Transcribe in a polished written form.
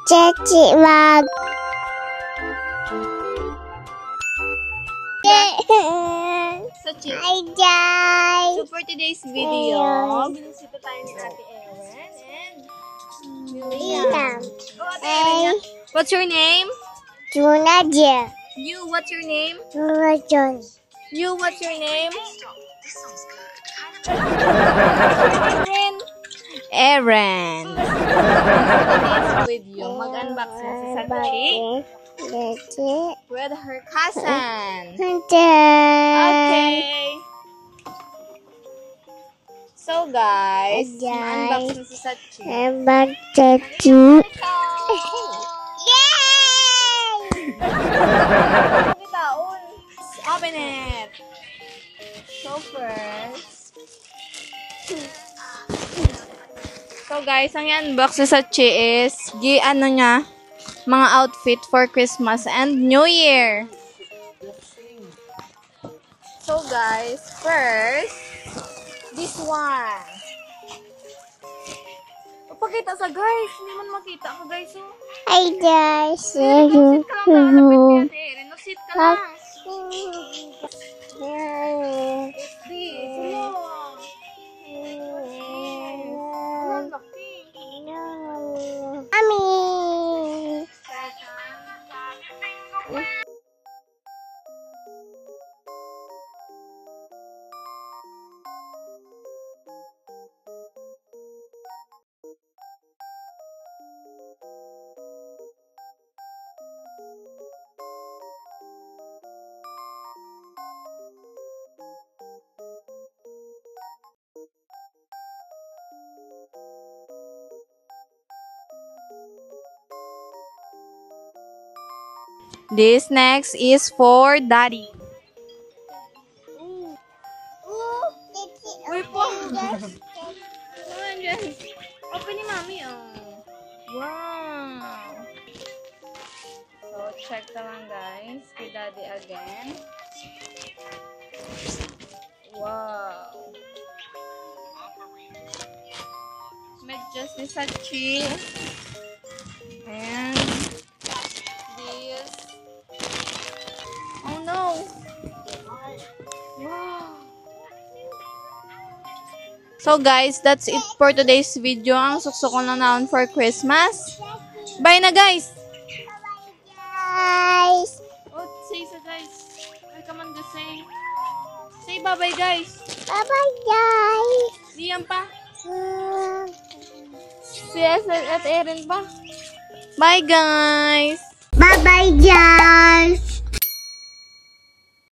Chechi mag. Sachi. Hi guys. So for today's video, binisita tayo ni Ate Erin and Julia. Oh, Ate Erin, what's your name? Juna Jia. You, what's your name? Juna John. You, what's your name? Erin. Today's video, mag-unboxing si Sachi with her cousin. Okay. So guys, unboxing si Sachi. Chechi. Open it. So first. So guys, ang i-unbox si Sachi is ano niya, mga outfit for Christmas and New Year. So guys, first, this one. Pakita sa guys, hindi man makita ka guys. Oh. Hi guys. Sit ka lang, lapit ka Ate. Sit ka lang. It's this. Mommy. This next is for Daddy. Uy po. Open ni Mami. Oh. Wow. So, check na lang guys. Kay Daddy again. Wow. Medyas ni Sachi. And this. Oh no. Wow. So guys, that's it for today's video. Ang suksok na naon for Christmas. Bye na guys. Guys. Oh, say sa guys. Ay, come on, just say. Say bye-bye guys. Bye-bye guys. Diyan pa. Si Ate Erin pa. Bye guys.